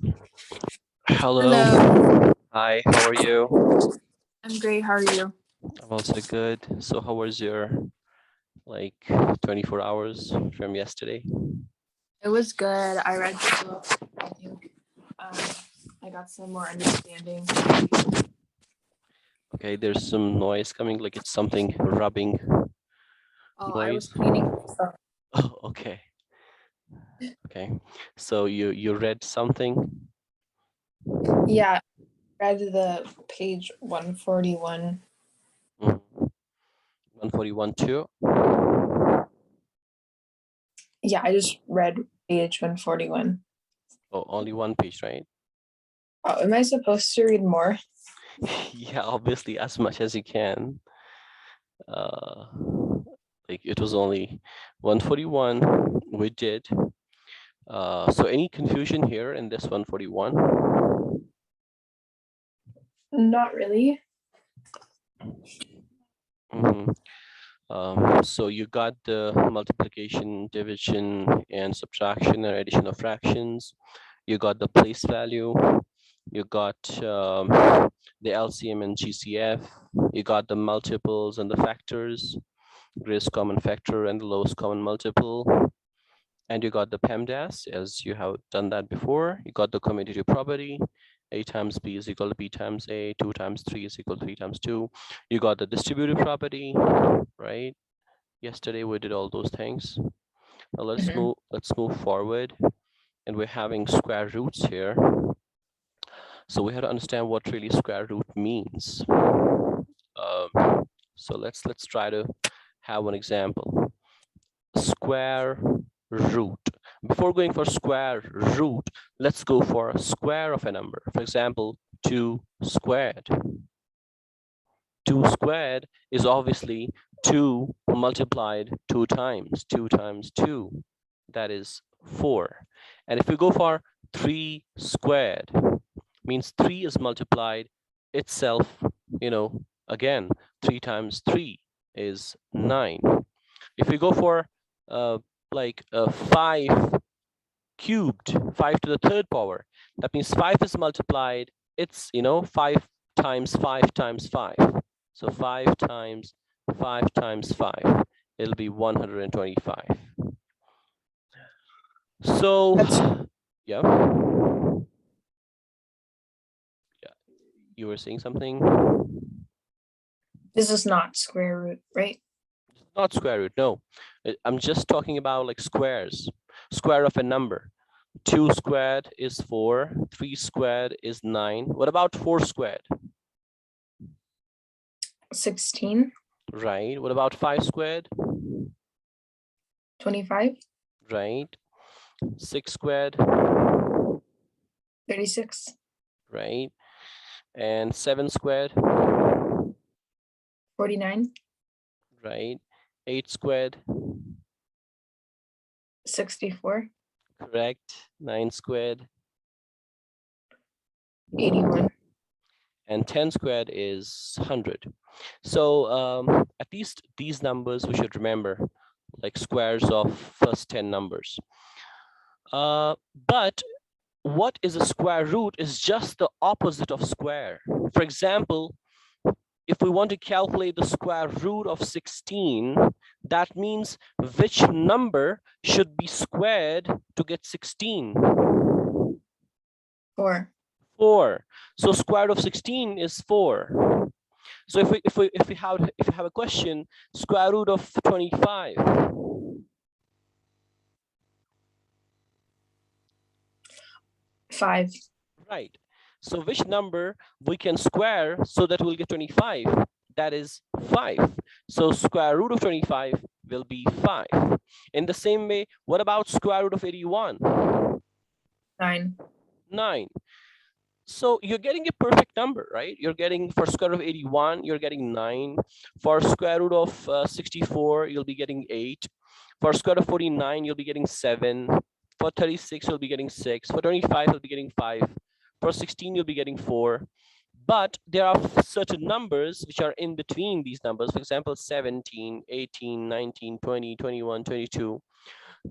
Hello. Hello, Hi, how are you? I'm great. How are you? I'm also good. So how was your like 24 hours from yesterday? It was good. I read the book. I think um, I got some more understanding. Okay, there's some noise coming, like it's something rubbing Oh, I was noise. cleaning. So Oh, okay. Okay. So you read something? yeah, I read the page 141. Mhm. 141 too? Yeah, I just read page 141. Oh, only one page, right? Oh, am I supposed to read more? Yeah, obviously as much as you can. Uh, like it was only 141 we did. So any confusion here in this 141? Not really. Mhm. So you got the multiplication, division, and subtraction and addition of fractions. You got the place value. You got the LCM and GCF. You got the multiples and the factors, greatest common factor and the lowest common multiple. And you got the PEMDAS, as you have done that before. You got the commutative property. A times B is equal to B times A. 2 times 3 is equal to 3 times 2. You got the distributive property, right? Yesterday we did all those things. Now let's move forward, and we're having square roots here. So we have to understand what really square root means. So let's try to have one example. Square root. Before going for square root, let's go for square of a number. For example, 2 squared. 2 squared is obviously 2 multiplied 2 times. 2 times 2, that is 4. And if we go for 3 squared, means 3 is multiplied itself, again, 3 times 3 is 9. If we go for like 5 cubed, 5 to the third power, that means 5 is multiplied, it's 5 times 5 times 5. So 5 times 5 times 5, it'll be 125. So That's yeah, yeah, you were saying something. this is not square root, right? Not square root, no. I'm just talking about like squares. Square of a number. 2 squared is 4, 3 squared is 9. What about 4 squared? 16, Right. What about 5 squared? 25, Right. 6 squared? 36, Right. And 7 squared? 49, Right. 8 squared? 64, Correct. 9 squared? 81. And 10 squared is 100. So at least these numbers we should remember, like squares of first 10 numbers. But what is a square root is just the opposite of square. For example, if we want to calculate the square root of 16, that means which number should be squared to get 16? 4. 4. So square root of 16 is 4. So if we have a question, square root of 25. 5. Right. So which number we can square so that we'll get 25? That is 5. So square root of 25 will be 5. In the same way, what about square root of 81? 9. 9. So you're getting a perfect number, right? You're getting, for square root of 81, you're getting 9. For square root of 64, you'll be getting 8. For square root of 49, you'll be getting 7. For 36, you'll be getting 6. For 25, you'll be getting 5. For 16, you'll be getting 4. But there are certain numbers which are in between these numbers. For example, 17, 18, 19, 20, 21, 22.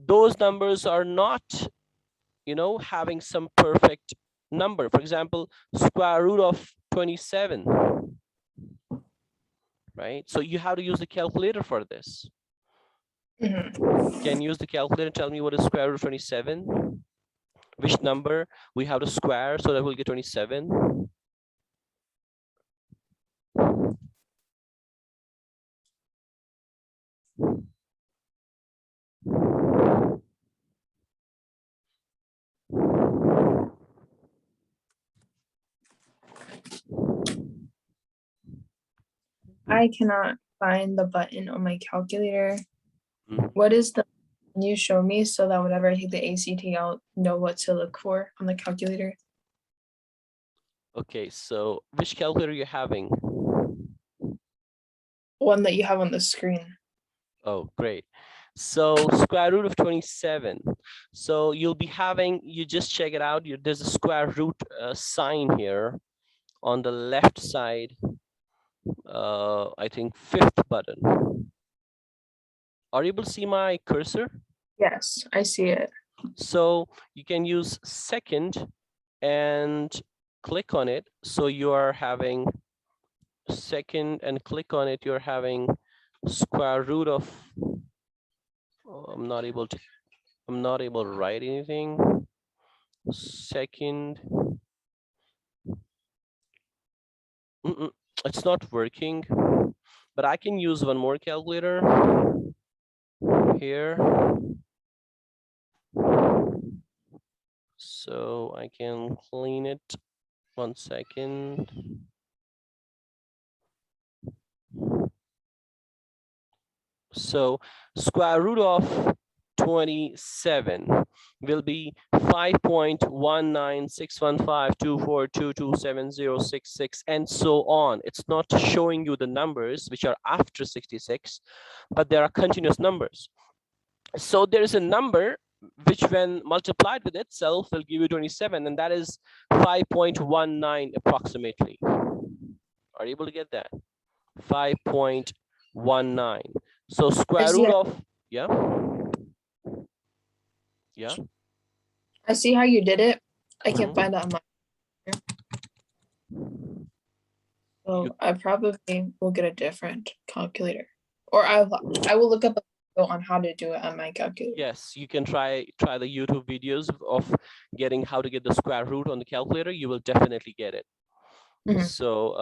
Those numbers are not, having some perfect number. For example, square root of 27, right? So you have to use the calculator for this. Mm-hmm. Can you use the calculator and tell me what is square root of 27? Which number we have to square so that we'll get 27? I cannot find the button on my calculator. Mhm. What is the? Can you show me so that whenever I take the ACT, I'll know what to look for on the calculator? Okay, so which calculator are you having? One that you have on the screen. Oh, great. So square root of 27. So you'll be having, you just check it out. There's a square root sign here on the left side. I think fifth button. Are you able to see my cursor? Yes, I see it. So you can use second and click on it. So you are having second and click on it. You're having square root of, oh, I'm not able to write anything. Second, it's not working, but I can use one more calculator here. So I can clean it. 1 second. So square root of 27 will be 5.1961524227066 and so on. It's not showing you the numbers which are after 66, but there are continuous numbers. So there is a number which when multiplied with itself will give you 27, and that is 5.19 approximately. Are you able to get that? 5.19. So square root of, yeah. I see how you did it. I can't Mhm. find that on my. So I probably will get a different calculator, or I will look up a video on how to do it on my calculator. Yes, you can try the YouTube videos of getting how to get the square root on the calculator. You will definitely get it. So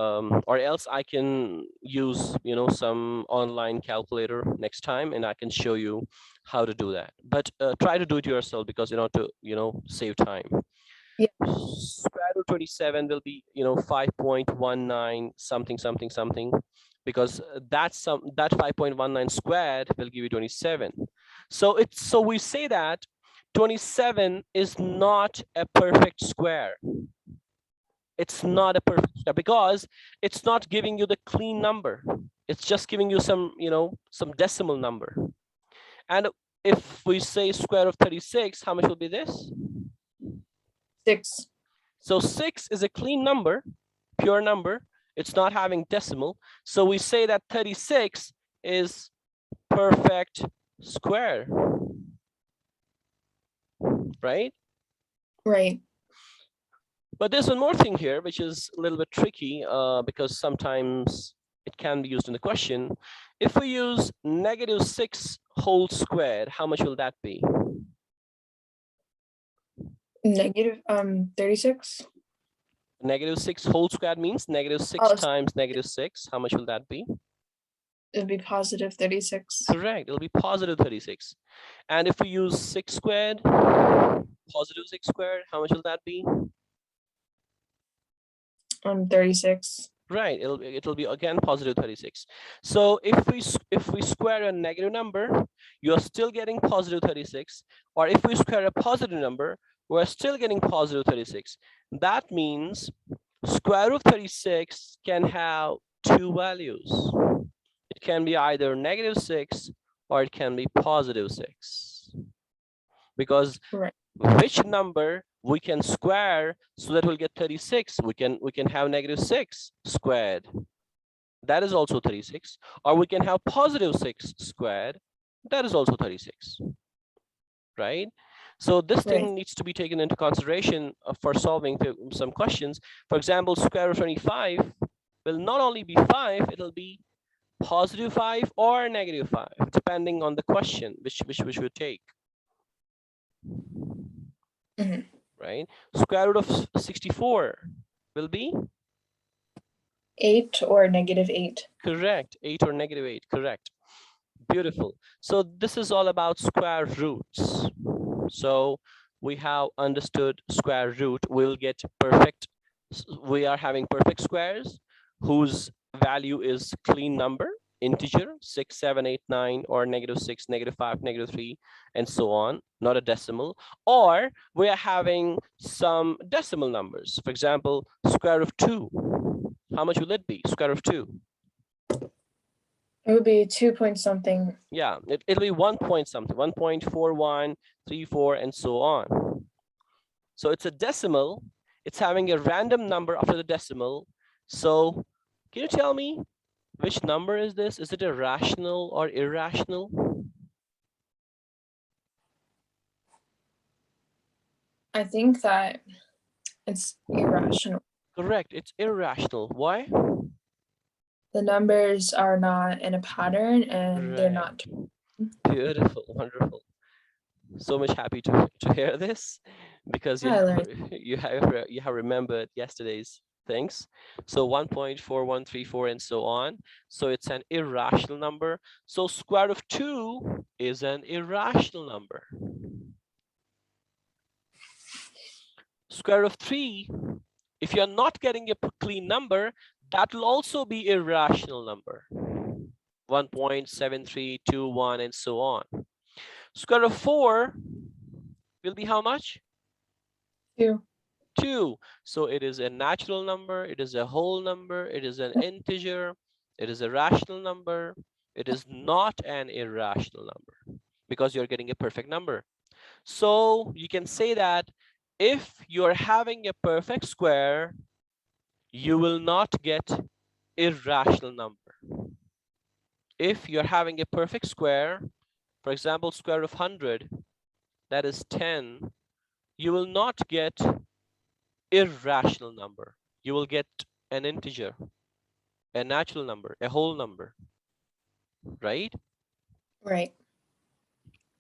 or else I can use some online calculator next time, and I can show you how to do that. But try to do it yourself, because to save time. Yeah. Square root 27 will be 5.19 something something something, because that 5.19 squared will give you 27. So we say that 27 is not a perfect square. It's not a perfect square because it's not giving you the clean number. It's just giving you some some decimal number. And if we say square root of 36, how much will be this? 6. So 6 is a clean number, pure number. It's not having decimal. So we say that 36 is perfect square, right? Right. But there's one more thing here, which is a little bit tricky because sometimes it can be used in the question. If we use -6 whole squared, how much will that be? Negative 36. -6 whole squared means -6 times -6. How much will that be? It'll be positive 36. Correct. It'll be positive 36. And if we use 6 squared, positive 6 squared, how much will that be? 36. Right. It'll be again positive 36. So if we square a negative number, you're still getting positive 36. Or if we square a positive number, we're still getting positive 36. That means square root of 36 can have two values. It can be either -6 or it can be positive 6. Because Right. which number we can square so that we'll get 36? We can have -6 squared. That is also 36. Or we can have positive 6 squared. That is also 36. Right? So this Right. thing needs to be taken into consideration for solving some questions. For example, square root of 25 will not only be 5, it'll be positive 5 or negative 5, depending on the question which we take. Mm-hmm. Right? Square root of 64 will be 8 or negative 8. correct. 8 or negative 8, correct. Beautiful. So this is all about square roots. So we have understood square root. We'll get perfect. We are having perfect squares whose value is clean number, integer, 6, 7, 8, 9, or -6, -5, -3, and so on, not a decimal. Or we are having some decimal numbers. For example, square root of 2. How much will it be? Square root of 2. It would be 2 point something. Yeah, it'll be 1 point something, 1.4134, and so on. So it's a decimal. It's having a random number after the decimal. So can you tell me which number is this? Is it a rational or irrational? I think that it's irrational. Correct, it's irrational. Why? The numbers are not in a pattern and they're Right. not. Beautiful, wonderful. So much happy to hear this because I learned. you have remembered yesterday's things. So 1.4134 and so on. So it's an irrational number. So square root of 2 is an irrational number. Square root of 3, if you're not getting a clean number, that will also be irrational number. 1.7321 and so on. Square root of 4 will be how much? 2. 2. So it is a natural number, it is a whole number, it is an integer, it is a rational number, it is not an irrational number because you're getting a perfect number. So you can say that if you're having a perfect square, you will not get irrational number. If you're having a perfect square, for example, square root of 100, that is 10, you will not get irrational number. You will get an integer, a natural number, a whole number, right? Right.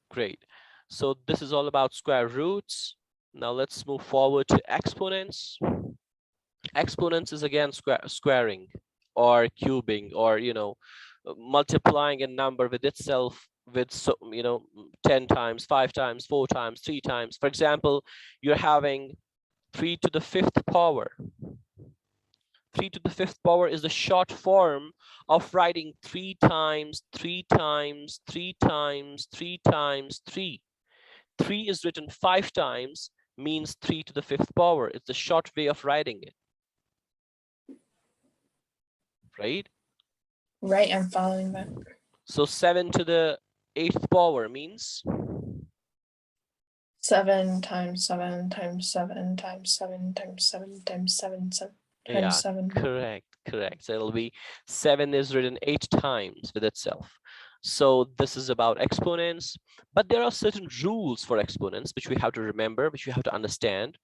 Great. So this is all about square roots. Now let's move forward to exponents. Exponents is again squaring or cubing, or multiplying a number with itself with 10 times, 5 times, 4 times, 3 times. For example, you're having 3 to the 5th power. 3 to the 5th power is the short form of writing 3 times, 3 times, 3 times, 3 times 3. 3 is written 5 times, means 3 to the 5th power. It's the short way of writing it. Right? Right, I'm following that. So 7 to the 8th power means 7 times 7 times 7 times 7 times 7 times 7 times yeah, 7. correct. So it'll be 7 is written 8 times with itself. So this is about exponents, but there are certain rules for exponents which we have to remember, which we have to understand.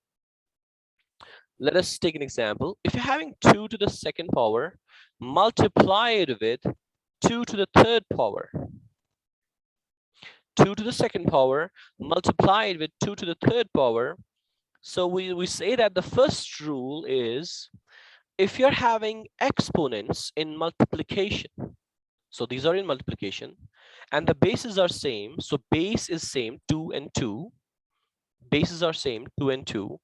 Let us take an example. If you're having 2 to the 2nd power, multiply it with 2 to the 3rd power. 2 to the 2nd power, multiply it with 2 to the 3rd power. So we say that the first rule is, if you're having exponents in multiplication, so these are in multiplication, and the bases are same, so base is same, 2 and 2, bases are same, 2 and 2,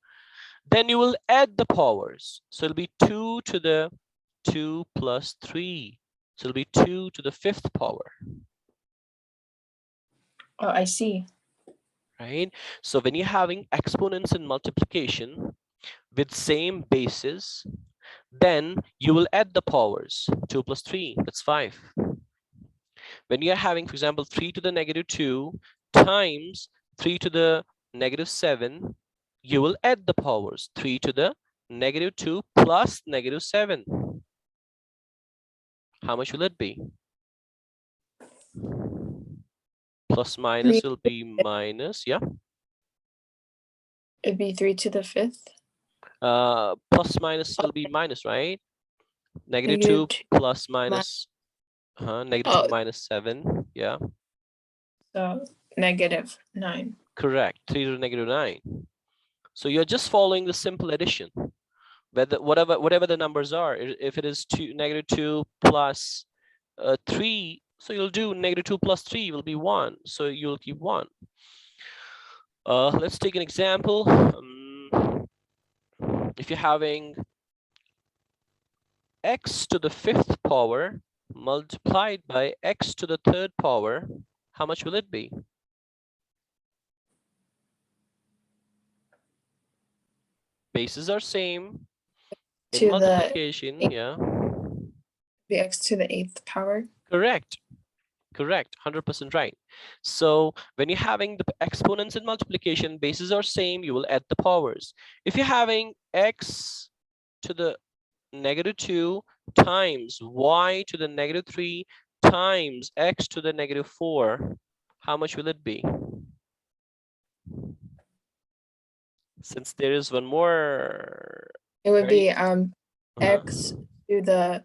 then you will add the powers. So it'll be 2 to the 2 plus 3. So it'll be 2 to the 5th power. Oh, I see. Right? So when you're having exponents in multiplication with same bases, then you will add the powers. 2 plus 3, that's 5. When you're having, for example, 3 to the -2 times 3 to the -7, you will add the powers. 3 to the -2 plus -7. How much will it be? Plus minus 3 will be minus, yeah? It'd be 3 to the 5th. Plus minus will be minus, right? Negative Negative 2 2. plus minus, negative 2 Oh, minus 7. Yeah, so -9. correct. 3 to the negative 9. So you're just following the simple addition. Whatever the numbers are, if it is negative 2 plus 3, so you'll do negative 2 plus 3 will be 1. So you'll keep 1. Let's take an example. If you're having x to the 5th power multiplied by x to the 3rd power, how much will it be? Bases are same. In To multiplication, the yeah. x to the 8th power. Correct. Correct, 100% right. So when you're having the exponents in multiplication, bases are same, you will add the powers. If you're having x to the negative 2 times y to the negative 3 times x to the negative 4, how much will it be? Since there is one more. It would be Uh-huh. x to the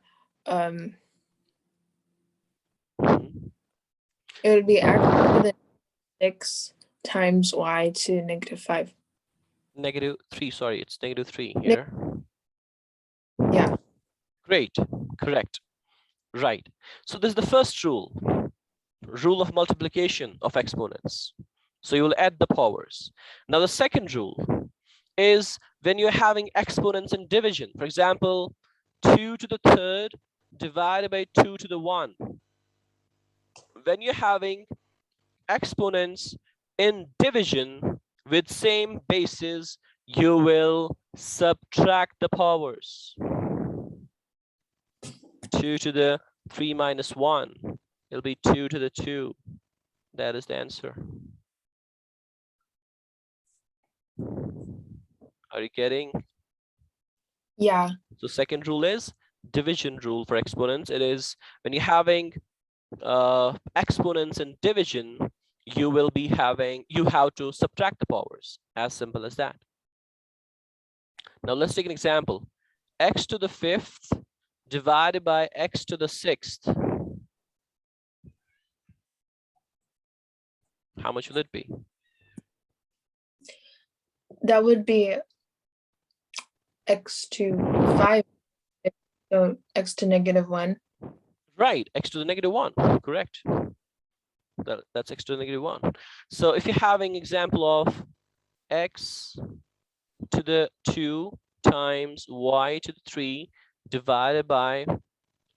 it would be x to the 6 times y to -5. Negative 3, sorry, it's negative 3 here. Yeah. Great, correct, right. So this is the first rule of multiplication of exponents. So you will add the powers. Now the second rule is when you're having exponents in division. For example, 2 to the 3rd divided by 2 to the 1. When you're having exponents in division with same bases, you will subtract the powers. 2 to the 3 minus 1, it'll be 2 to the 2. That is the answer. Are you getting? Yeah. So second rule is division rule for exponents. It is when you're having exponents in division, you have to subtract the powers. As simple as that. Now let's take an example. X to the 5th divided by x to the 6th. How much will it be? That would be x to 5. So x to -1. Right, x to the -1, correct. That's x to the -1. So if you're having example of x to the 2 times y to the 3 divided by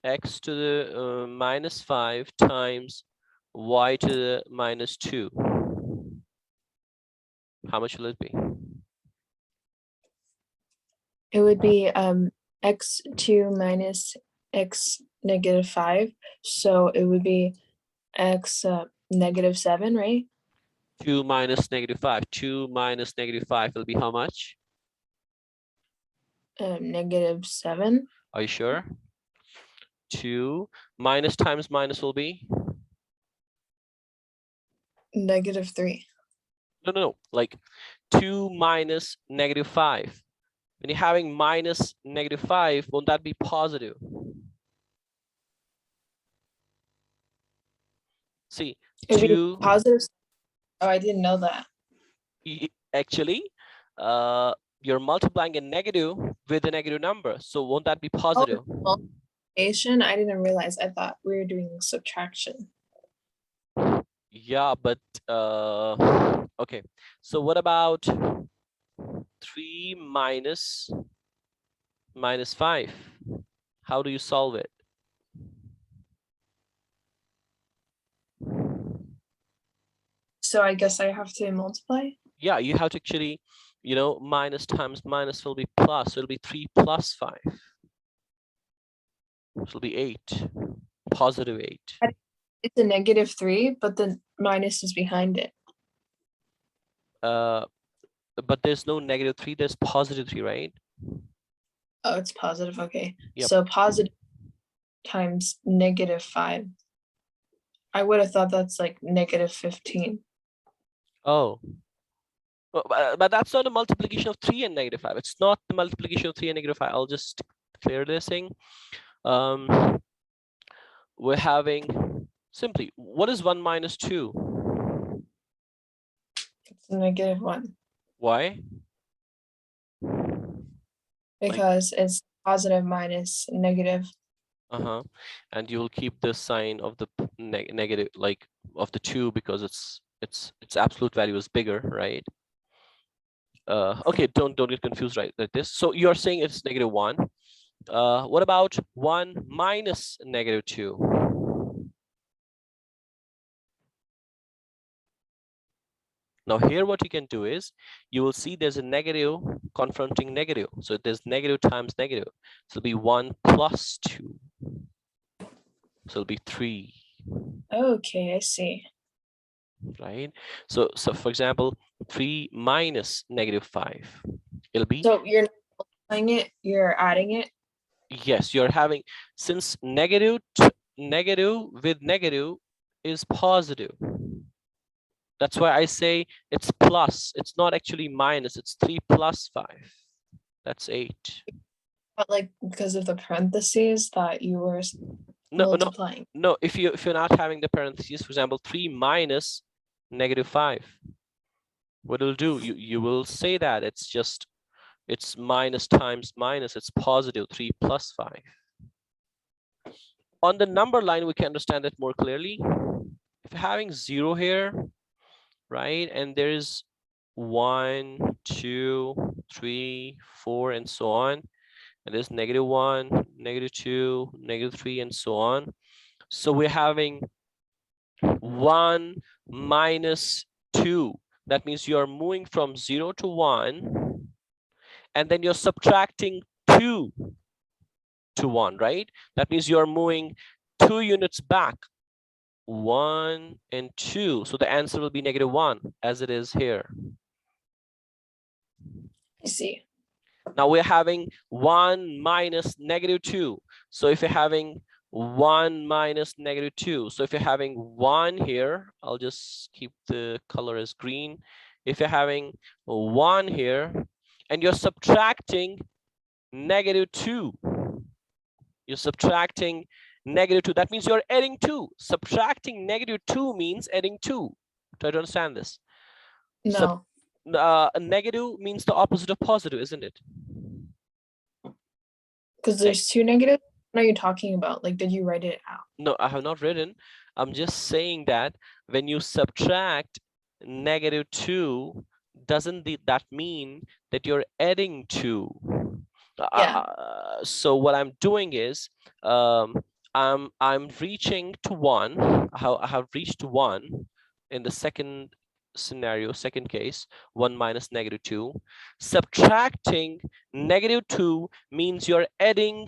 x to the -5 times y to the -2. How much will it be? It would be x2 minus x -5. So it would be x -7, right? 2 minus -5. 2 minus -5 will be how much? -7. Are you sure? 2 minus times minus will be? -3. No. Like 2 minus -5. When you're having minus -5, won't that be positive? See, It would be 2. positive. Oh, I didn't know that. Actually, you're multiplying a negative with a negative number. So won't that be positive? Oh, multiplication. I didn't realize. I thought we were doing subtraction. Yeah, but okay. So what about 3 minus -5? How do you solve it? So I guess I have to multiply. Yeah, you have to actually, minus times minus will be plus. So it'll be 3 plus 5. It'll be 8, positive 8. It's a -3, but the minus is behind it. But there's no -3, there's positive 3, right? Oh, it's positive. Okay. Yep. So positive times -5. I would have thought that's like -15. Oh, But that's not a multiplication of 3 and -5. It's not the multiplication of 3 and -5. I'll just clear this thing. We're having simply, what is 1 minus 2? It's -1 Why? because it's positive minus negative. And you will keep the sign of the negative, like of the 2, because its absolute value is bigger, right? Okay, don't get confused right like this. So you're saying it's -1. What about 1 minus -2? Now here what you can do is, you will see there's a negative confronting negative. So there's negative times negative. So it'll be 1 plus 2. So it'll be 3. Okay, I see. Right? So for example, 3 minus -5. It'll be, So you're not multiplying it, you're adding it. yes, you're having, since negative with negative is positive. That's why I say it's plus. It's not actually minus. It's 3 plus 5. That's 8. But like because of the parentheses that you were No. multiplying. No, if you're not having the parentheses, for example, 3 minus -5, what it'll do, you will say that it's minus times minus, it's positive 3 plus 5. On the number line, we can understand that more clearly. If you're having 0 here, right, and there's 1, 2, 3, 4, and so on, and there's -1, -2, -3, and so on. So we're having 1 minus 2. That means you're moving from 0 to 1, and then you're subtracting 2 to 1, right? That means you're moving 2 units back, 1 and 2. So the answer will be -1, as it is here. I see. Now we're having 1 minus -2. So if you're having 1 minus -2, so if you're having 1 here, I'll just keep the color as green. If you're having 1 here and you're subtracting -2, you're subtracting -2, that means you're adding 2. Subtracting -2 means adding 2. Try to understand this. No. A negative means the opposite of positive, isn't it? Because there's 2 negatives. What are you talking about? Like, did you write it out? No, I have not written. I'm just saying that when you subtract -2, doesn't that mean that you're adding 2? Yeah. So what I'm doing is, I'm reaching to 1. I have reached to 1 in the second scenario, second case, 1 minus -2. Subtracting -2 means you're adding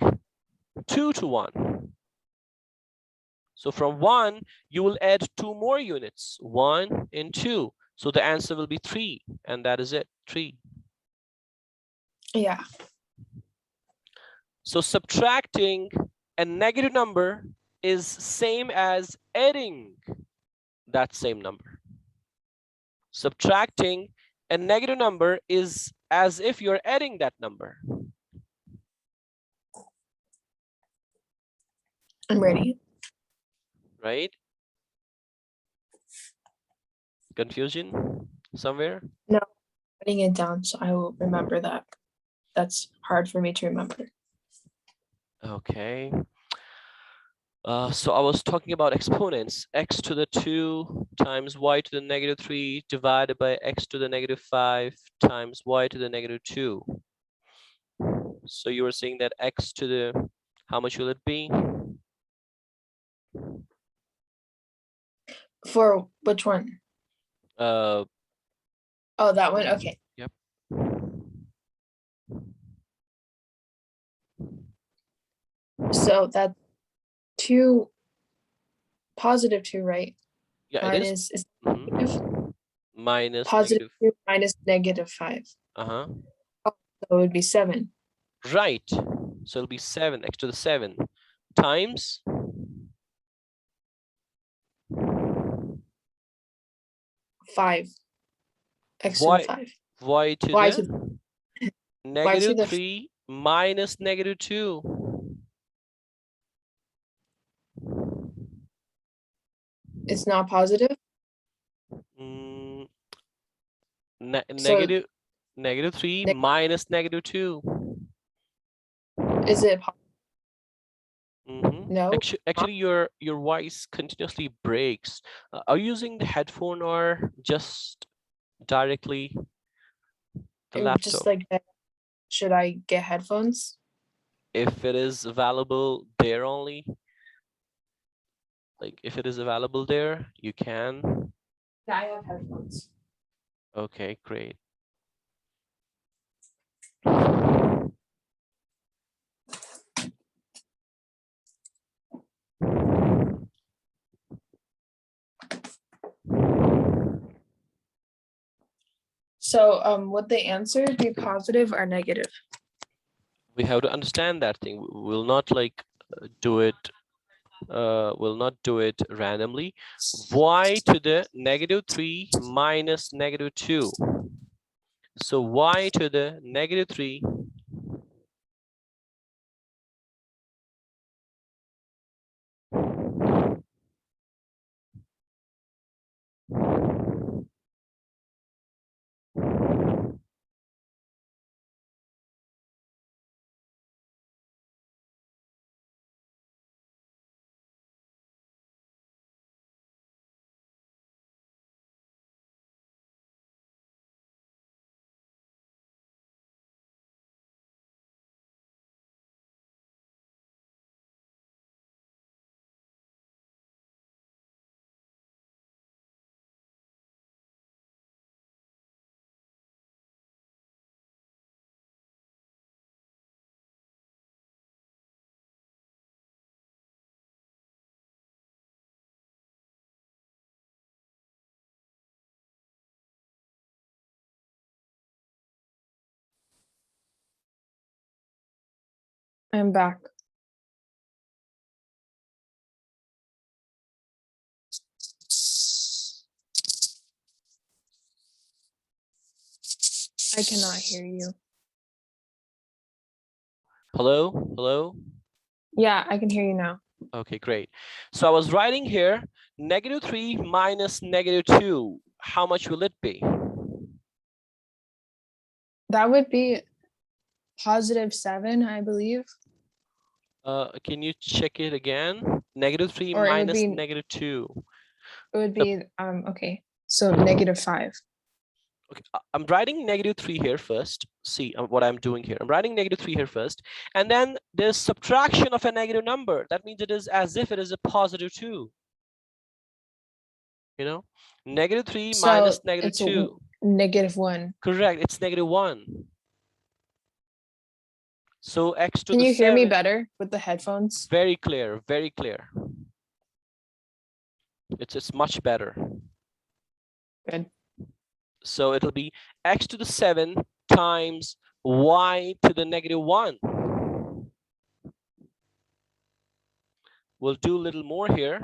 2 to 1. So from 1, you will add 2 more units, 1 and 2. So the answer will be 3, and that is it, 3. Yeah. So subtracting a negative number is same as adding that same number. Subtracting a negative number is as if you're adding that number. I'm ready. Right? Confusion somewhere? No, writing it down so I will remember that. That's hard for me to remember. Okay. So I was talking about exponents. X to the 2 times y to the -3 divided by x to the -5 times y to the -2. So you were saying that x to the, how much will it be? For which one? Oh, that one. Okay. Yep. So that 2 positive 2, right? Yeah, Minus it is. negative. Minus Positive negative. 2 minus -5. Uh-huh. So it would be 7. Right. So it'll be 7, x to the 7 times 5. X to the 5. y to Y the to y to negative the 3 minus negative 2. it's not positive. Mm, So negative 3 ne minus negative 2. is it Mm-hmm. no? Actually, your voice continuously breaks. Are you using the headphone or just directly the Just laptop? like that. Should I get headphones? If it is available there only, like if it is available there, you can. Yeah, I have headphones. Okay, great. So would the answer be positive or negative? We have to understand that thing. We'll not like do it. We'll not do it randomly. Y to the negative 3 minus negative 2. So y to the negative 3 I'm back. I cannot hear you. Hello, hello. Yeah, I can hear you now. Okay, great. So I was writing here negative 3 minus negative 2. How much will it be? That would be positive 7, I believe. Can you check it again? Negative 3 Or it would minus be negative 2. okay. So negative 5. Okay, I'm writing negative 3 here first. See what I'm doing here. I'm writing negative 3 here first. And then there's subtraction of a negative number. That means it is as if it is a positive 2. You know, negative 3 minus So negative it's a 2. negative 1. Correct, it's negative 1. So x to Can the you hear me 7. better with the headphones? Very clear, very clear. It's much better. Good. So it'll be x to the 7 times y to the negative 1. We'll do a little more here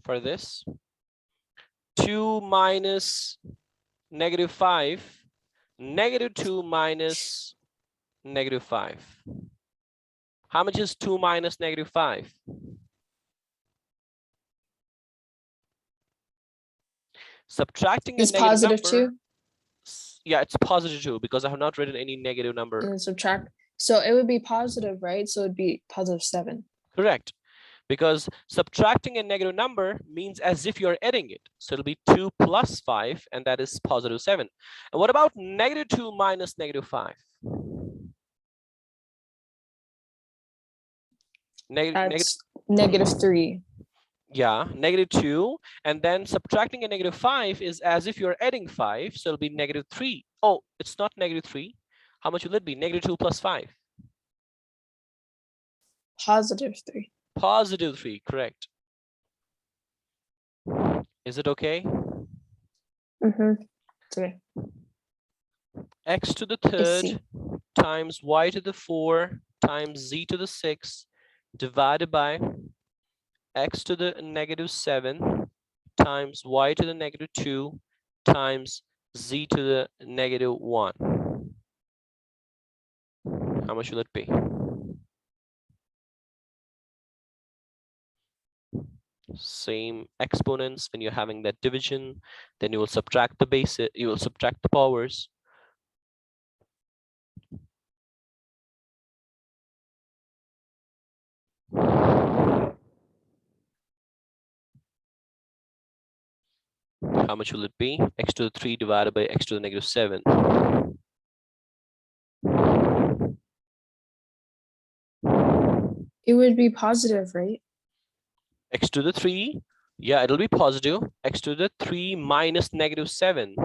for this. 2 minus negative 5, negative 2 minus negative 5. How much is 2 minus negative 5? Subtracting a It's negative positive number. 2. Yeah, it's positive 2 because I have not written any negative number. And subtract. So it would be positive, right? So it'd be positive 7. Correct. Because subtracting a negative number means as if you're adding it. So it'll be 2 plus 5, and that is positive 7. And what about negative 2 minus negative 5? That's negative 3. Yeah, negative 2. And then subtracting a negative 5 is as if you're adding 5. So it'll be negative 3. Oh, it's not negative 3. How much will it be? Negative 2 plus 5. Positive 3. Positive 3, correct. Is it okay? Okay. X to the I see. 3rd times y to the 4 times z to the 6 divided by x to the negative 7 times y to the negative 2 times z to the negative 1. How much will it be? Same exponents. When you're having that division, then you will subtract the base, you will subtract the powers. How much will it be? X to the 3 divided by x to the negative 7. It would be positive, right? X to the 3, yeah, it'll be positive. X to the 3 minus negative 7.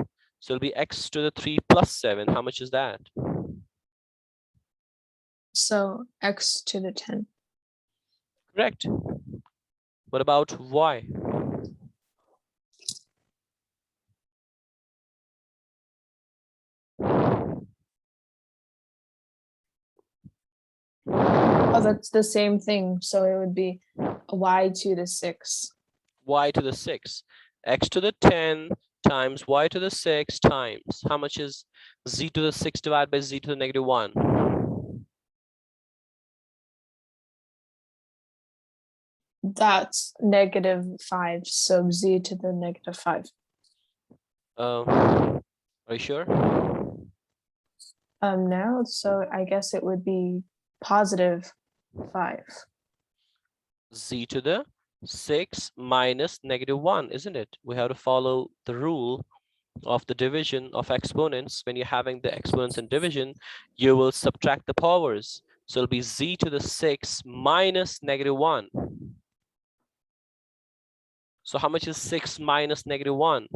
So it'll be x to the 3 plus 7. How much is that? So x to the 10. Correct. What about y? Oh, that's the same thing. So it would be a y to the 6. Y to the 6. X to the 10 times y to the 6 times. How much is z to the 6 divided by z to the negative 1? That's -5. So z to the -5. Are you sure? No, so I guess it would be +5. Z to the 6 minus negative 1, isn't it? We have to follow the rule of the division of exponents. When you're having the exponents in division, you will subtract the powers. So it'll be z to the 6 minus negative 1. So how much is 6 minus negative 1?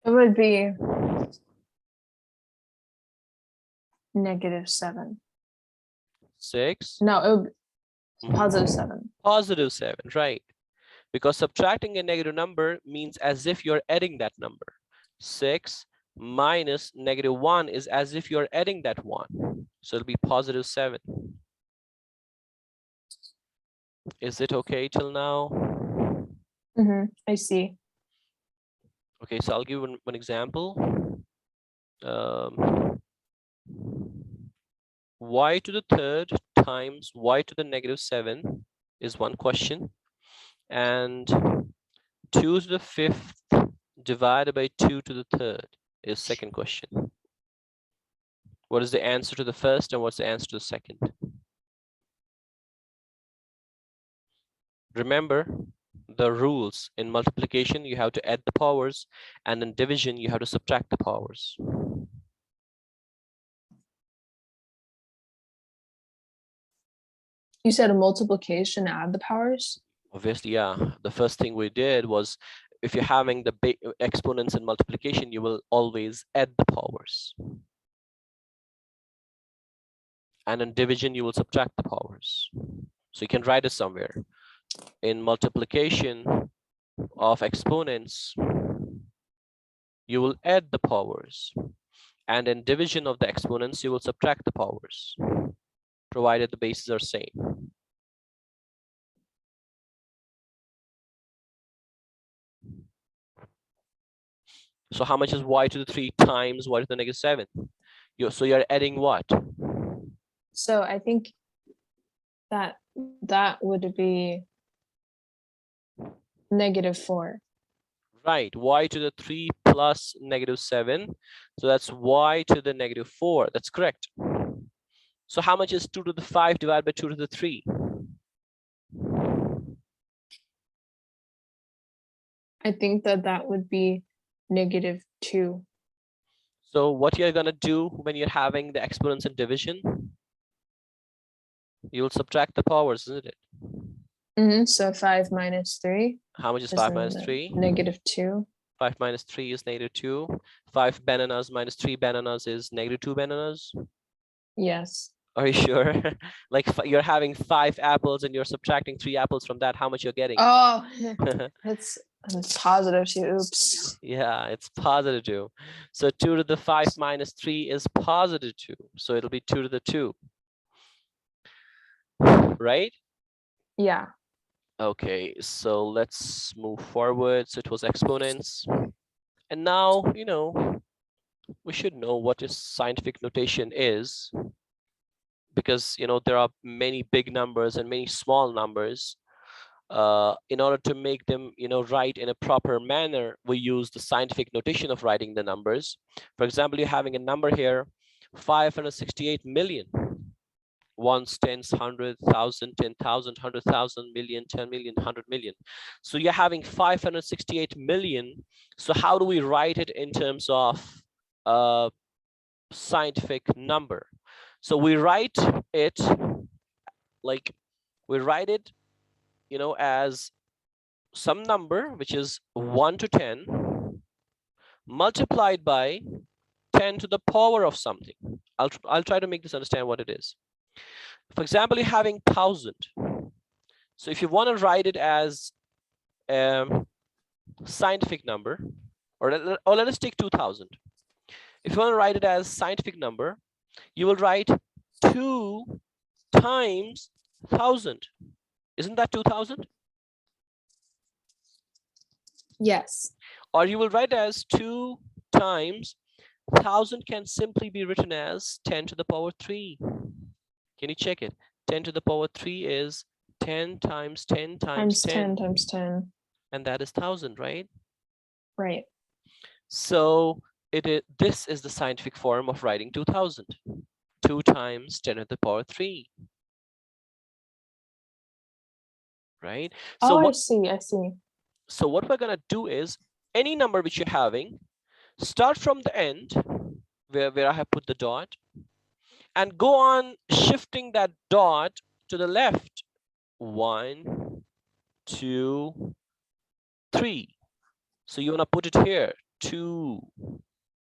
It would be -7. 6? No, it would be +7. Positive 7, right? Because subtracting a negative number means as if you're adding that number. 6 minus negative 1 is as if you're adding that 1. So it'll be +7. Is it okay till now? I see. Okay, so I'll give one example. Y to the 3rd times y to the negative 7 is one question. And 2 to the 5th divided by 2 to the 3rd is second question. What is the answer to the first and what's the answer to the second? Remember the rules. In multiplication, you have to add the powers, and in division, you have to subtract the powers. You said a multiplication, add the powers? Obviously, yeah. The first thing we did was, if you're having the exponents in multiplication, you will always add the powers. And in division, you will subtract the powers. So you can write it somewhere. In multiplication of exponents, you will add the powers. And in division of the exponents, you will subtract the powers, provided the bases are same. So how much is y to the 3 times y to the negative 7? So you're adding what? So I think that would be -4. Right, y to the 3 plus -7. So that's y to the -4. That's correct. So how much is 2 to the 5 divided by 2 to the 3? I think that would be -2. So what you're going to do when you're having the exponents in division, you'll subtract the powers, isn't it? So 5 minus 3. How much is 5 minus 3? -2. 5 minus 3 is -2. 5 bananas minus 3 bananas is -2 bananas. Yes. Are you sure? Like you're having 5 apples and you're subtracting 3 apples from that, how much you're getting? Oh, it's positive. Oops. Yeah, it's +2. So 2 to the 5 minus 3 is +2. So it'll be 2 to the 2. Right? Yeah. Okay, so let's move forward. So it was exponents. And now, we should know what is scientific notation is, because, there are many big numbers and many small numbers. In order to make them, write in a proper manner, we use the scientific notation of writing the numbers. For example, you're having a number here, 568 million. Ones, tens, 100,000, 10,000, 100,000, million, 10 million, 100 million. So you're having 568 million. So how do we write it in terms of a scientific number? So we write it like, as some number which is 1 to 10 multiplied by 10 to the power of something. I'll try to make this understand what it is. For example, you're having 1,000. So if you want to write it as a scientific number, or let us take 2,000. If you want to write it as scientific number, you will write 2 times 1,000. Isn't that 2,000? Yes. Or you will write as 2 times 1,000 can simply be written as 10 to the power 3. Can you check it? 10 to the power 3 is 10 times 10 times 10 times 10. And that is 1,000, right? Right. So this is the scientific form of writing 2,000. 2 times 10 to the power 3. Right? So I see. So what we're going to do is, any number which you're having, start from the end where I have put the dot, and go on shifting that dot to the left. 1, 2, 3. So you want to put it here, 2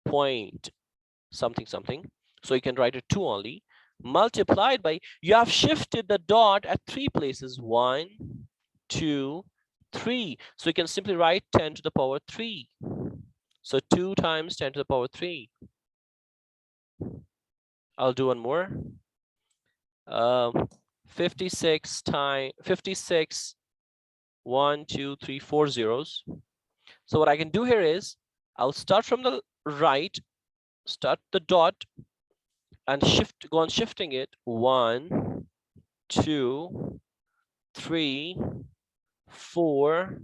point something something. So you can write it 2 only, multiplied by, you have shifted the dot at 3 places, 1, 2, 3. So you can simply write 10 to the power 3. So 2 times 10 to the power 3. I'll do one more. 56 times 56, 1, 2, 3, 4 zeros. So what I can do here is, I'll start from the right, start the dot, and go on shifting it. 1, 2, 3, 4,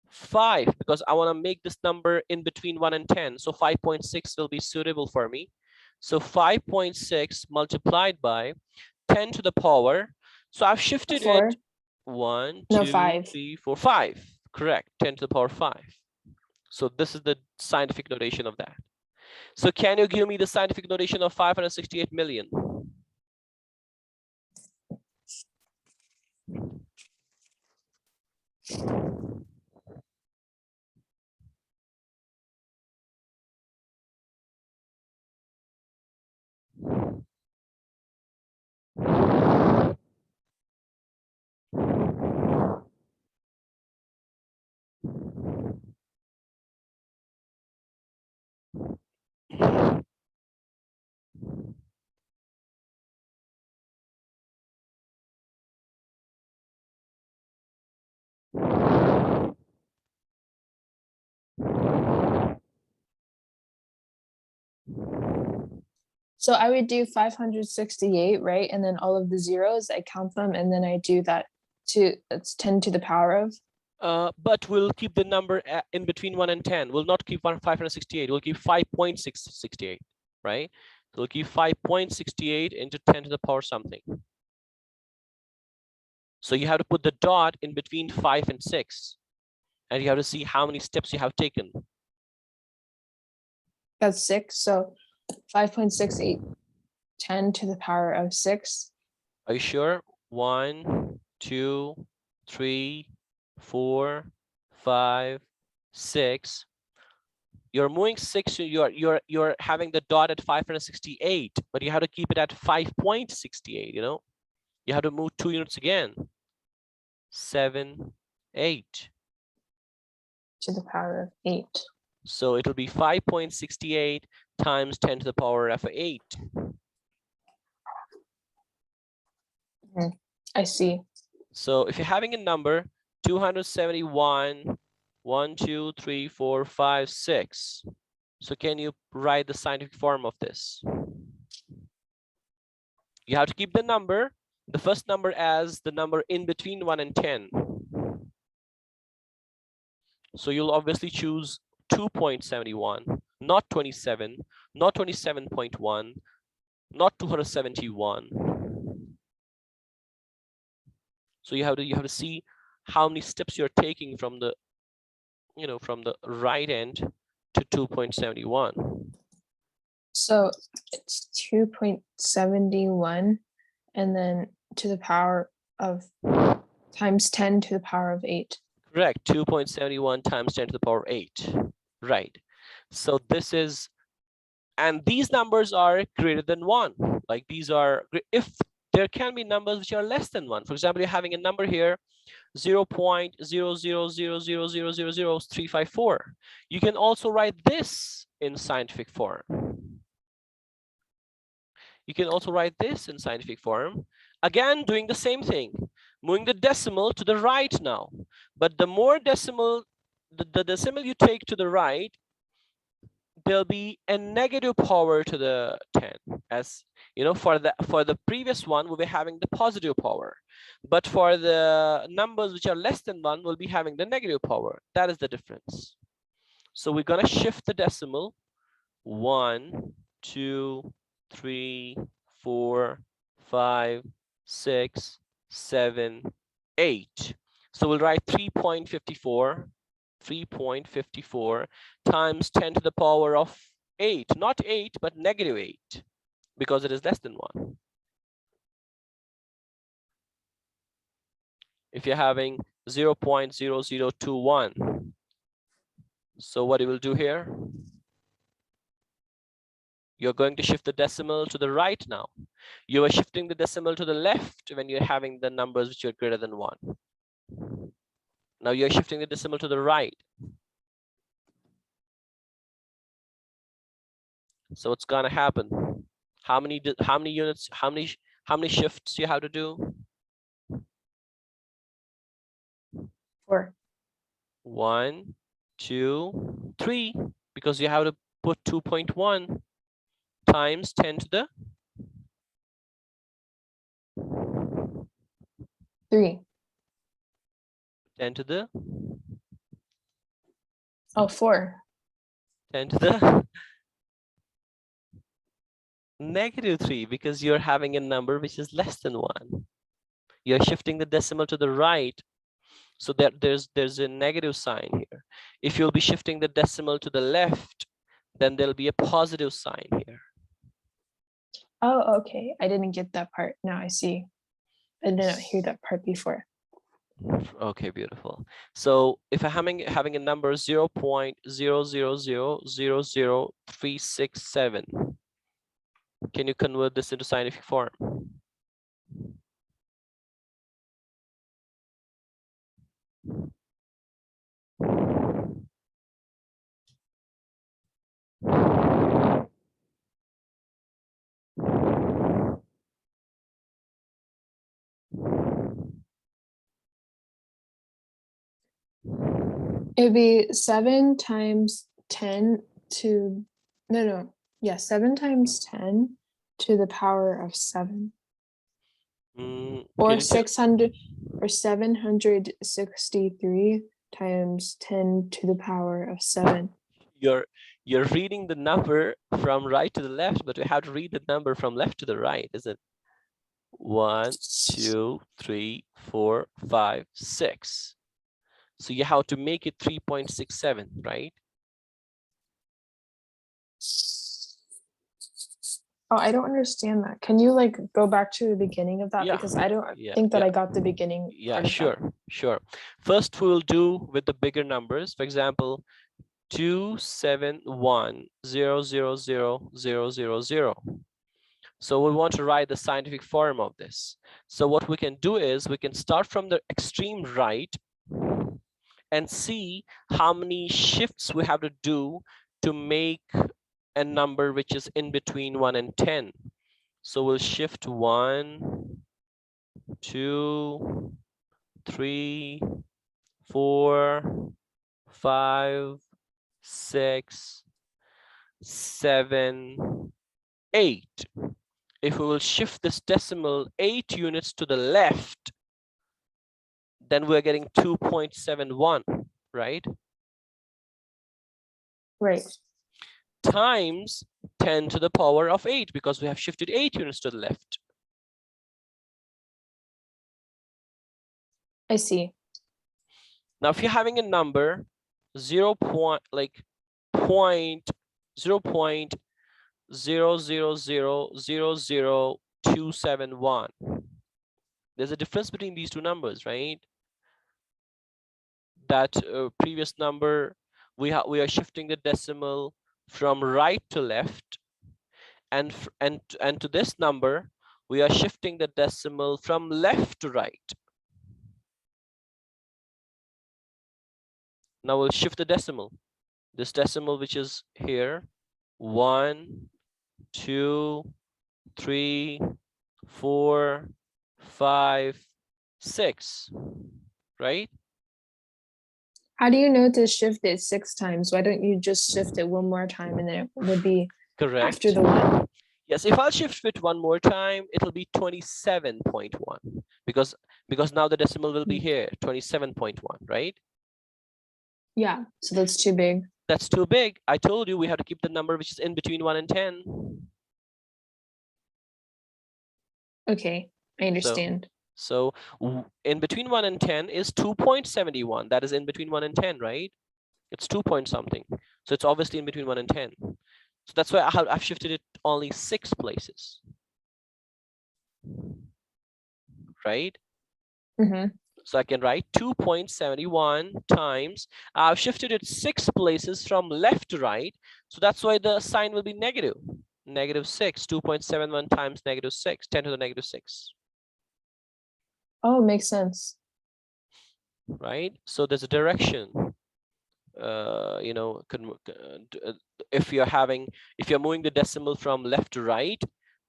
5, because I want to make this number in between 1 and 10. So 5.6 will be suitable for me. So 5.6 multiplied by 10 to the power. So I've shifted 4. it 1, No, 2, 5. 3, 4, 5. Correct. 10 to the power 5. So this is the scientific notation of that. So can you give me the scientific notation of 568 million? So I would do 568, right? And then all of the zeros, I count them, and then I do that it's 10 to the power of. But we'll keep the number in between 1 and 10. We'll not keep 568. We'll keep 5.668, right? So we'll keep 5.68 into 10 to the power something. So you have to put the dot in between 5 and 6. And you have to see how many steps you have taken. That's 6. So 5.68, 10 to the power of 6. Are you sure? 1, 2, 3, 4, 5, 6. You're moving 6. You're having the dot at 568, but you have to keep it at 5.68. You have to move 2 units again. 7, 8. To the power of 8. So it'll be 5.68 times 10 to the power of 8. I see. So if you're having a number, 271, 1, 2, 3, 4, 5, 6. So can you write the scientific form of this? You have to keep the number, the first number as the number in between 1 and 10. So you'll obviously choose 2.71, not 27, not 27.1, not 271. So you have to see how many steps you're taking from the from the right end to 2.71. So it's 2.71 and then to the power of times 10 to the power of 8. Correct, 2.71 times 10 to the power 8. Right. So this is, and these numbers are greater than 1. Like these are, if there can be numbers which are less than 1. For example, you're having a number here, 0.000000354. You can also write this in scientific form. You can also write this in scientific form. Again, doing the same thing, moving the decimal to the right now. But the more decimal, the decimal you take to the right, there'll be a negative power to the 10. As you know, for the previous one, we'll be having the positive power. But for the numbers which are less than 1, we'll be having the negative power. That is the difference. So we're gonna shift the decimal 1, 2, 3, 4, 5, 6, 7, 8. So we'll write 3.54 times 10 to the power of 8, not 8, but negative 8, because it is less than 1. If you're having 0.0021, so what you will do here, you're going to shift the decimal to the right now. You are shifting the decimal to the left when you're having the numbers which are greater than 1. Now you're shifting the decimal to the right. So what's gonna happen? How many units, how many shifts you have to do? 4. 1, 2, 3, because you have to put 2.1 times 10 to the 3. 10 to the Oh, 4. 10 to the negative 3, because you're having a number which is less than 1. You're shifting the decimal to the right, so that there's a negative sign here. If you'll be shifting the decimal to the left, then there'll be a positive sign here. Oh, okay. I didn't get that part. Now I see. I didn't hear that part before. Okay, beautiful. So if I'm having a number 0.000000367, can you convert this into scientific form? It'd be 7 times 10 to, no. Yeah, 7 times 10 to the power of 7. Or 600 or 763 times 10 to the power of 7. You're reading the number from right to the left, but we have to read the number from left to the right, is it? 1, 2, 3, 4, 5, 6. So you have to make it 3.67, right? Oh, I don't understand that. Can you like go back to the beginning of that? Yeah. Because I don't think that I got the beginning. Yeah, sure. First, we'll do with the bigger numbers. For example, 271,000,000. So we want to write the scientific form of this. So what we can do is we can start from the extreme right and see how many shifts we have to do to make a number which is in between 1 and 10. So we'll shift 1, 2, 3, 4, 5, 6, 7, 8. If we will shift this decimal 8 units to the left, then we're getting 2.71, right? Right. Times 10 to the power of 8, because we have shifted 8 units to the left. I see. Now, if you're having a number 0 point, like point 0.000000271, there's a difference between these two numbers, right? That previous number, we are shifting the decimal from right to left, and to this number, we are shifting the decimal from left to right. Now we'll shift the decimal. This decimal, which is here, 1, 2, 3, 4, 5, 6, right? How do you know to shift it 6 times? Why don't you just shift it one more time and then it would be Correct. after the 1? Yes, if I'll shift it one more time, it'll be 27.1, because now the decimal will be here, 27.1, right? Yeah, so that's too big. That's too big. I told you we have to keep the number which is in between 1 and 10. Okay, I understand. So in between 1 and 10 is 2.71. That is in between 1 and 10, right? It's 2 point something. So it's obviously in between 1 and 10. So that's why I've shifted it only 6 places. Right? Mm-hmm. So I can write 2.71 times. I've shifted it 6 places from left to right. So that's why the sign will be negative. -6. 2.71 times -6. 10 to the -6. Oh, makes sense. Right? So there's a direction. You know, if you're moving the decimal from left to right,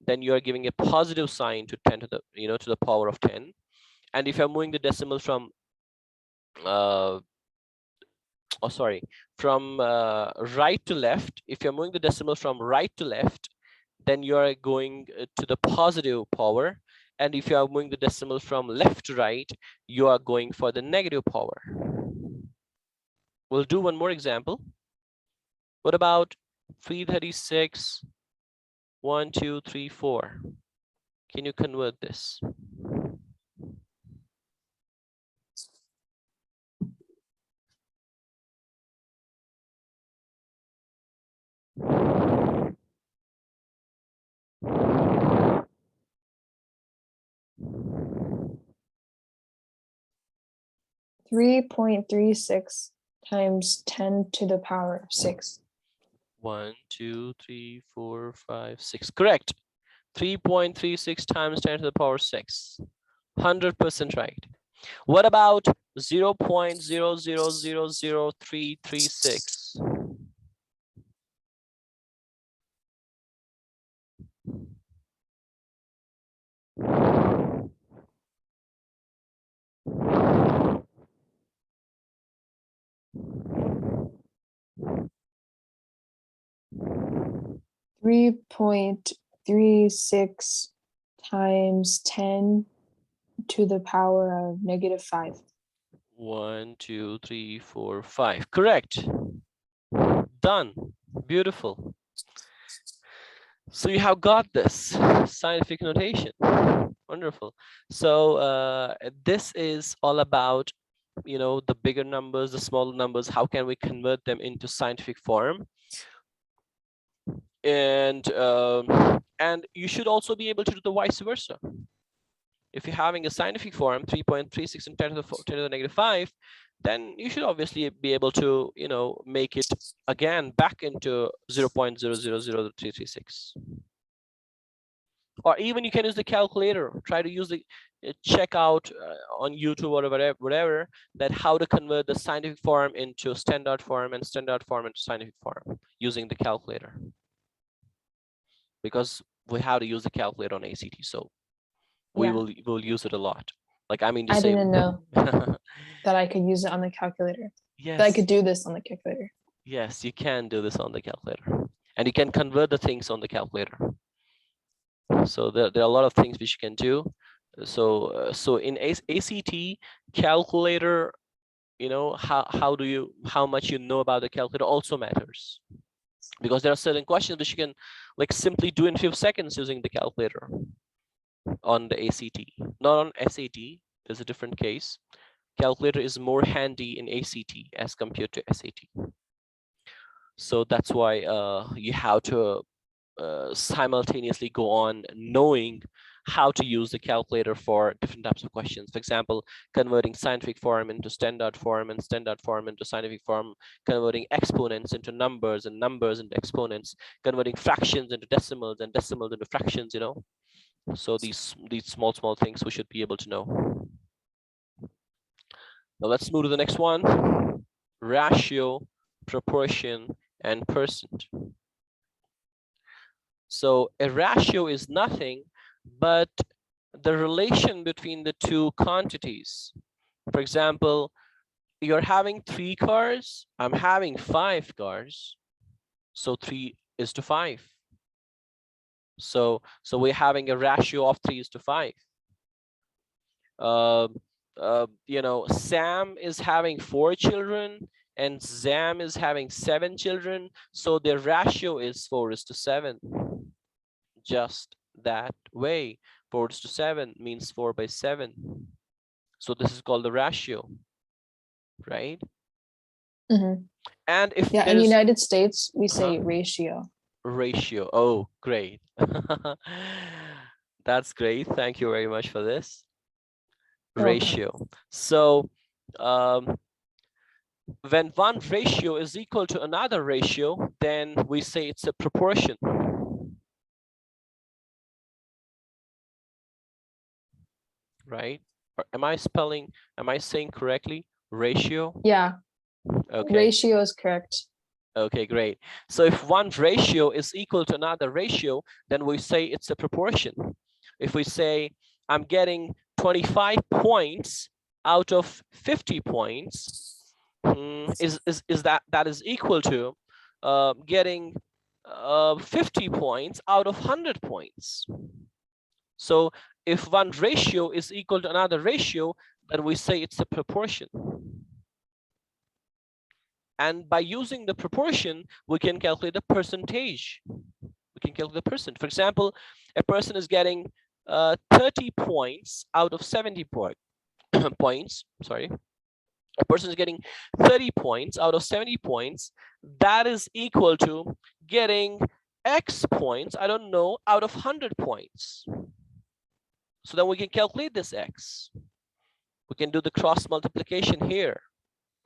then you are giving a positive sign to 10 to the, to the power of 10. And if you're moving the decimal from from right to left, if you're moving the decimal from right to left, then you are going to the positive power. And if you are moving the decimal from left to right, you are going for the negative power. We'll do one more example. What about 336, 1, 2, 3, 4? Can you convert this? Three 3.36 times 10 to the power of 6. 1, 2, 3, 4, 5, 6. Correct. 3.36 times 10 to the power 6. 100% right. What about 0.0000336? Three 3.36 times 10 to the power of -5. 1, 2, 3, 4, 5. Correct. Done. Beautiful. So you have got this scientific notation. Wonderful. So this is all about, the bigger numbers, the smaller numbers. How can we convert them into scientific form? And you should also be able to do the vice versa. If you're having a scientific form, 3.36 and 10 to the -5, then you should obviously be able to, make it again back into 0.000336. Or even you can use the calculator. Try to use the check out on YouTube or whatever, that how to convert the scientific form into standard form and standard form into scientific form using the calculator. Because we have to use the calculator on ACT, so we'll use it a lot. Like, I mean to I say, didn't know that I could use it on the calculator. That I yes, could do this on the calculator. yes, you can do this on the calculator, and you can convert the things on the calculator. So there are a lot of things which you can do. So in ACT calculator, you know, how much you know about the calculator also matters, because there are certain questions which you can like simply do in a few seconds using the calculator on the ACT, not on SAT. There's a different case. Calculator is more handy in ACT as compared to SAT. So that's why you have to simultaneously go on knowing how to use the calculator for different types of questions. For example, converting scientific form into standard form and standard form into scientific form, converting exponents into numbers and numbers into exponents, converting fractions into decimals and decimals into fractions, you know. So these small things we should be able to know. Now let's move to the next one. Ratio, proportion, and percent. So a ratio is nothing but the relation between the two quantities. For example, you're having 3 cars, I'm having 5 cars. So 3:5. So we're having a ratio of 3:5. You know, Sam is having 4 children and Zam is having 7 children. So their ratio is 4:7. Just that way. 4:7 means 4/7. So this is called the ratio, right? Mm-hmm. And if Yeah, in the there's United States, we say ratio. ratio, oh, great. That's great. Thank you very much for this. You're welcome. Ratio. So when one ratio is equal to another ratio, then we say it's a proportion. Right? Or am I saying correctly? Ratio? Yeah, Okay. ratio is correct. Okay, great. So if one ratio is equal to another ratio, then we say it's a proportion. If we say I'm getting 25 points out of 50 points, is that is equal to getting 50 points out of 100 points. So if one ratio is equal to another ratio, then we say it's a proportion. And by using the proportion, we can calculate the percentage. We can calculate the percent. For example, a person is getting 30 points out of 70 points. Sorry. A person is getting 30 points out of 70 points. That is equal to getting X points, I don't know, out of 100 points. So then we can calculate this X. We can do the cross multiplication here.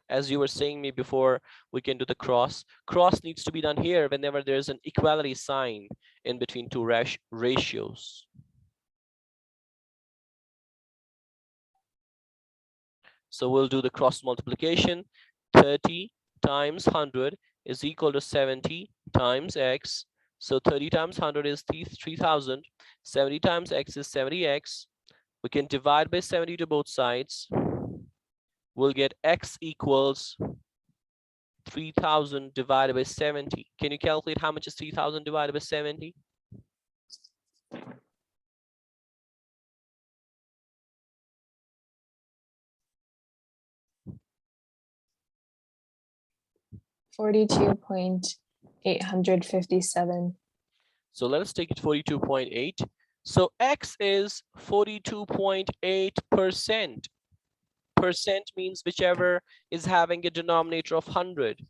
As you were saying me before, we can do the cross. Cross needs to be done here whenever there's an equality sign in between two ratios. So we'll do the cross multiplication. 30 times 100 is equal to 70 times X. So 30 times 100 is 3,000. 70 times X is 70X. We can divide by 70 to both sides. We'll get X equals 3,000 divided by 70. Can you calculate how much is 3,000 divided by 70? $42,857. So let us take it 42.8. So X is 42.8%. Percent means whichever is having a denominator of 100.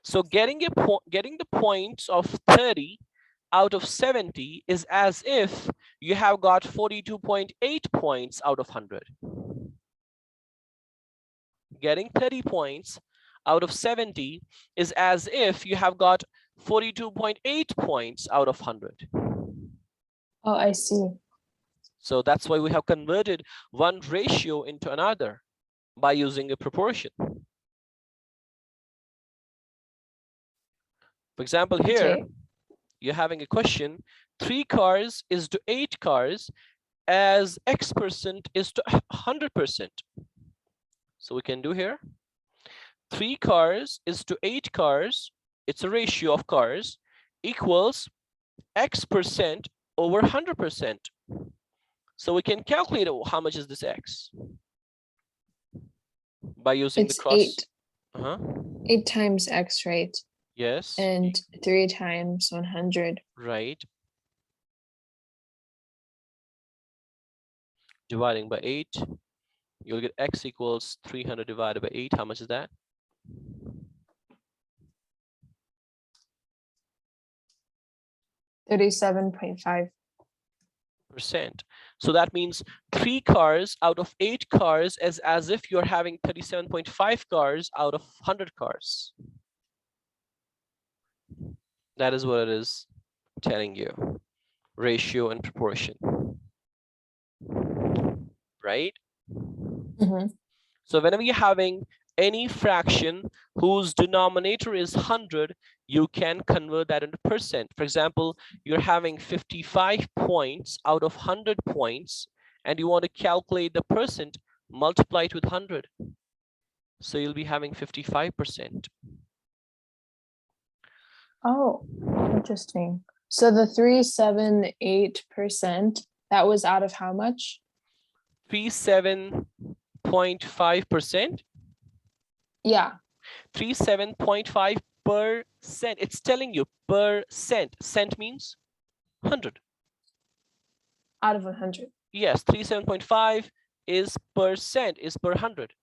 So getting the points of 30 out of 70 is as if you have got 42.8 points out of 100. Getting 30 points out of 70 is as if you have got 42.8 points out of 100. Oh, I see. So that's why we have converted one ratio into another by using a proportion. For example, here, you're having a question, 3 cars is to 8 cars. as X% is to 100%. So we can do here 3 cars is to 8 cars. It's a ratio of cars equals X% over 100%. So we can calculate how much is this X by using the It's cross. 8 times X, right? Yes. And 3 times 100. Right. Dividing by 8, you'll get X equals 300 divided by 8. How much is that? 37.5%. So that means 3 cars out of 8 cars is as if you're having 37.5 cars out of 100 cars. That is what it is telling you. Ratio and proportion. Right? Mm-hmm. So whenever you're having any fraction whose denominator is 100, you can convert that into percent. For example, you're having 55 points out of 100 points, and you want to calculate the percent, multiply it with 100. So you'll be having 55%. Oh, interesting. So the 378%, that was out of how much? 37.5%. Yeah. 37.5%. It's telling you percent. Cent means 100. Out of 100. Yes, 37.5 is percent, is per 100.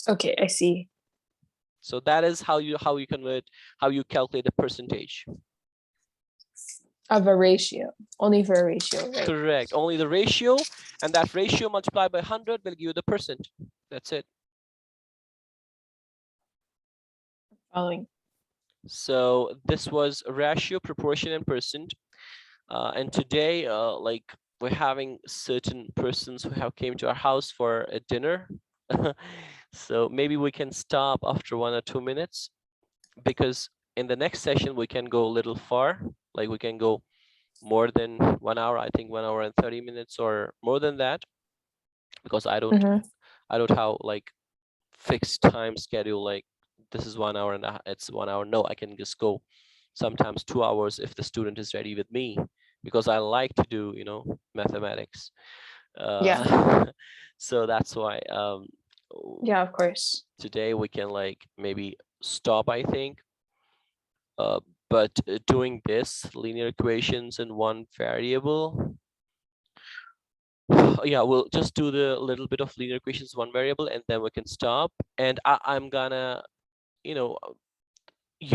Okay, I see. So that is how you convert, how you calculate the percentage. Of a ratio, only for a ratio, right? Correct. Only the ratio, and that ratio multiplied by 100 will give you the percent. That's it. Following. So this was ratio, proportion, and percent. And today, like we're having certain persons who have came to our house for a dinner. So maybe we can stop after 1 or 2 minutes, because in the next session we can go a little far, like we can go more than 1 hour. I think 1 hour and 30 minutes or more than that, because I don't have like fixed time schedule, like this is 1 hour and it's 1 hour. No, I can just go sometimes 2 hours if the student is ready with me, because I like to do, mathematics. Yeah. So that's why Yeah, of course. today we can like maybe stop, I think. But doing this linear equations in one variable, yeah, we'll just do the little bit of linear equations one variable, and then we can stop. And I'm gonna, you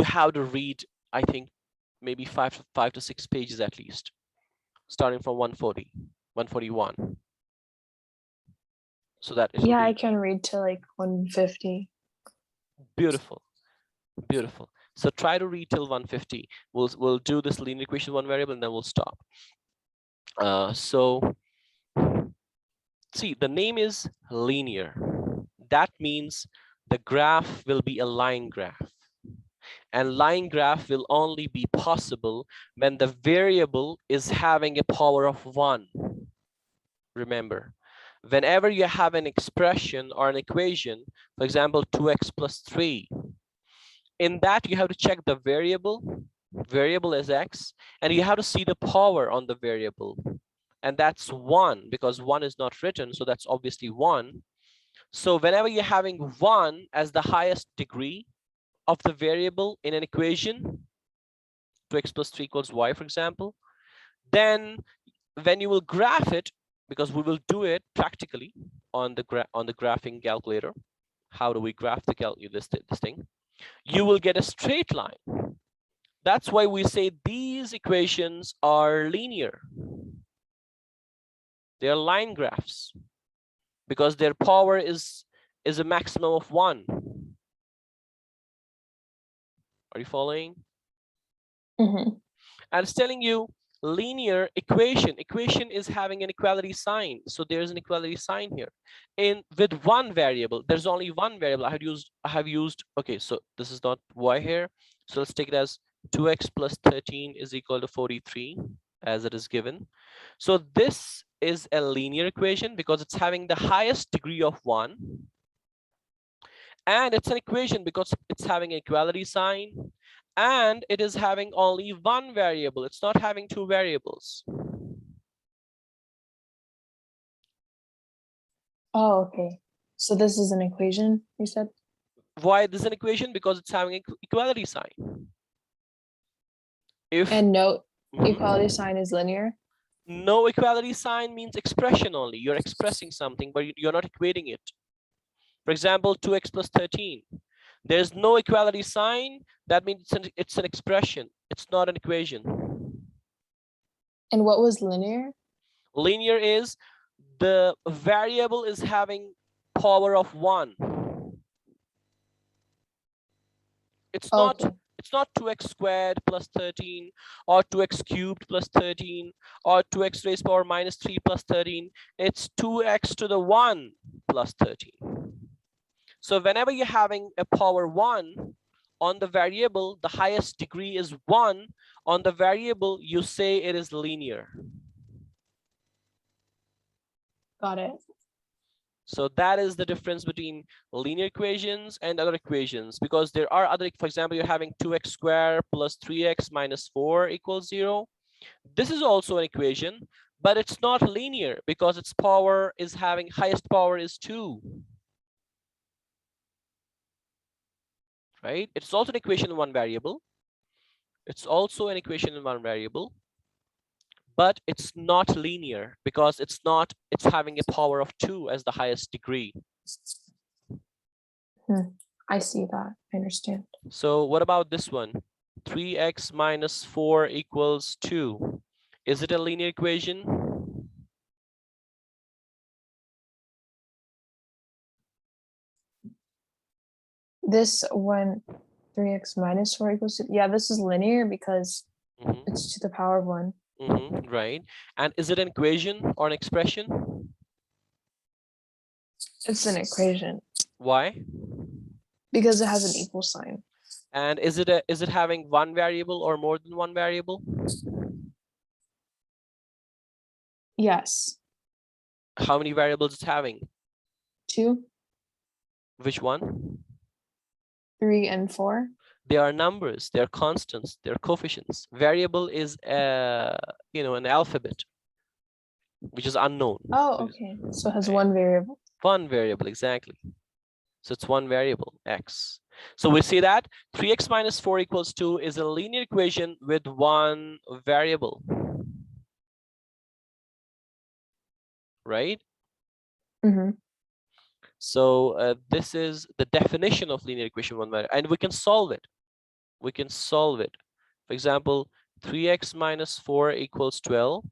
have to read, I think, maybe five to 6 pages at least, starting from 140, 141, so that it will Yeah, I be can read to like 150. beautiful. Beautiful. So try to read till 150. We'll do this linear equation one variable, and then we'll stop. So see, the name is linear. That means the graph will be a line graph. And line graph will only be possible when the variable is having a power of 1. Remember, whenever you have an expression or an equation, for example, 2x plus 3, in that you have to check the variable is x, and you have to see the power on the variable, and that's 1, because 1 is not written, so that's obviously 1. So whenever you're having 1 as the highest degree of the variable in an equation, 2x plus 3 equals y, for example, then when you will graph it, because we will do it practically on the graphing calculator, how do we graph this thing, you will get a straight line. That's why we say these equations are linear. They are line graphs because their power is a maximum of 1. Are you following? Mm-hmm. And it's telling you linear equation. Equation is having an equality sign. So there's an equality sign here. With one variable, there's only one variable. I have used, okay, so this is not y here. So let's take it as 2x plus 13 is equal to 43. as it is given. So this is a linear equation because it's having the highest degree of 1. And it's an equation because it's having an equality sign. And it is having only one variable. It's not having two variables. Oh, okay. So this is an equation, you said? Why this is an equation? Because it's having an equality sign. If And no Mhm. equality sign is linear? No equality sign means expression only. You're expressing something, but you're not equating it. For example, 2x plus 13. There's no equality sign. That means it's an expression. It's not an equation. And what was linear? Linear is the variable is having power of 1. It's not Okay. it's not 2x squared plus 13 or 2x cubed plus 13 or 2x raised power minus 3 plus 13. It's 2x to the 1 plus 13. So whenever you're having a power 1 on the variable, the highest degree is 1 on the variable, you say it is linear. Got it. So that is the difference between linear equations and other equations, because there are other, for example, you're having 2x squared plus 3x minus 4 equals 0. This is also an equation, but it's not linear because its power is having highest power is 2. Right? It's also an equation in one variable. It's also an equation in one variable, but it's not linear because it's having a power of 2 as the highest degree. I see that. I understand. So what about this one? 3x minus 4 equals 2. Is it a linear equation? This one, 3x minus 4 equals to, yeah, this is linear because Mhm, it's to the power of 1. right. And is it an equation or an expression? It's an equation Why? because it has an equal sign. And is it having one variable or more than one variable? Yes. How many variables it's having? 2, Which one? 3, and 4. They are numbers, they're constants, they're coefficients. Variable is an alphabet, which is unknown. Oh, okay. So it has one variable. One variable, exactly. So it's one variable, x. So we see that 3x minus 4 equals 2 is a linear equation with one variable, right? Mm-hmm. So this is the definition of linear equation one variable, and we can solve it. We can solve it. For example, 3x minus 4 equals 12.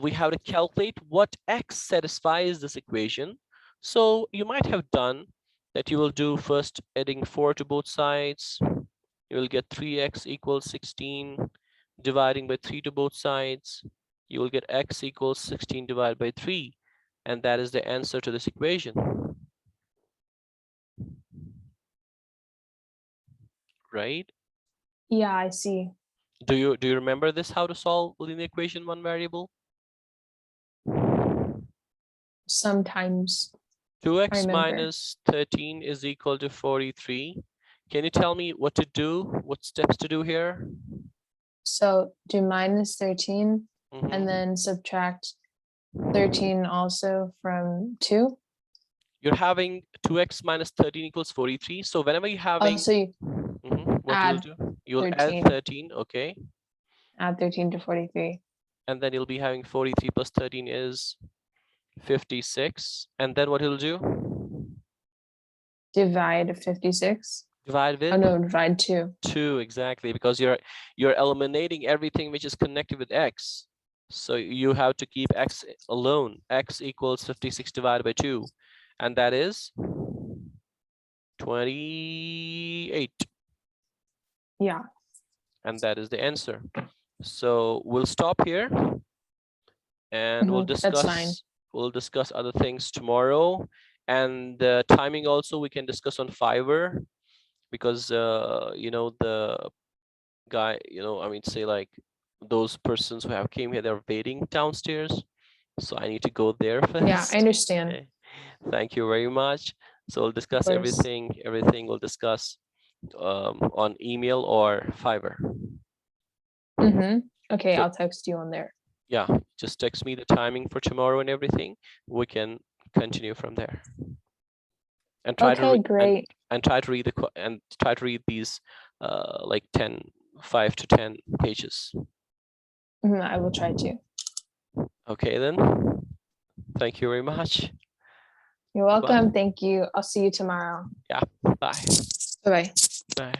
We have to calculate what x satisfies this equation. So you might have done that. You will do first adding 4 to both sides. You will get 3x equals 16, dividing by 3 to both sides. You will get x equals 16 divided by 3. And that is the answer to this equation. Right? Yeah, I see. Do you remember this, how to solve linear equation one variable? Sometimes I 2x remember. minus 13 is equal to 43. Can you tell me what to do? What steps to do here? So do minus 13 Mhm. and then subtract 13 also from 2. You're having 2x minus 13 equals 43. So whenever you're Oh, having, so you what you'll add do, you'll add 13, 13, okay? add 13 to 43. And then you'll be having 43 plus 13 is 56. And then what he'll do? Divide 56. Divide Oh with no, divide 2. 2, exactly, because you're eliminating everything which is connected with x. So you have to keep x alone. X equals 56 divided by 2. And that is 28. Yeah. And that is the answer. So we'll stop here and That's fine. we'll discuss other things tomorrow. And the timing also we can discuss on Fiverr, because the guy, I mean, say like those persons who have came here, they're waiting downstairs. So I need to go there Yeah, I first. understand. Okay. Thank you very much. So we'll Of discuss course. everything we'll discuss on email or Fiverr. Okay, So I'll text you on there. yeah, just text me the timing for tomorrow and everything. We can continue from there. And try to Okay, great. and try to read and try to read these like 5 to 10 pages. I will try to. Okay then. Thank you very much. You're Bye. welcome. Thank you. I'll see you tomorrow. Yeah. Bye. Bye-bye. Bye.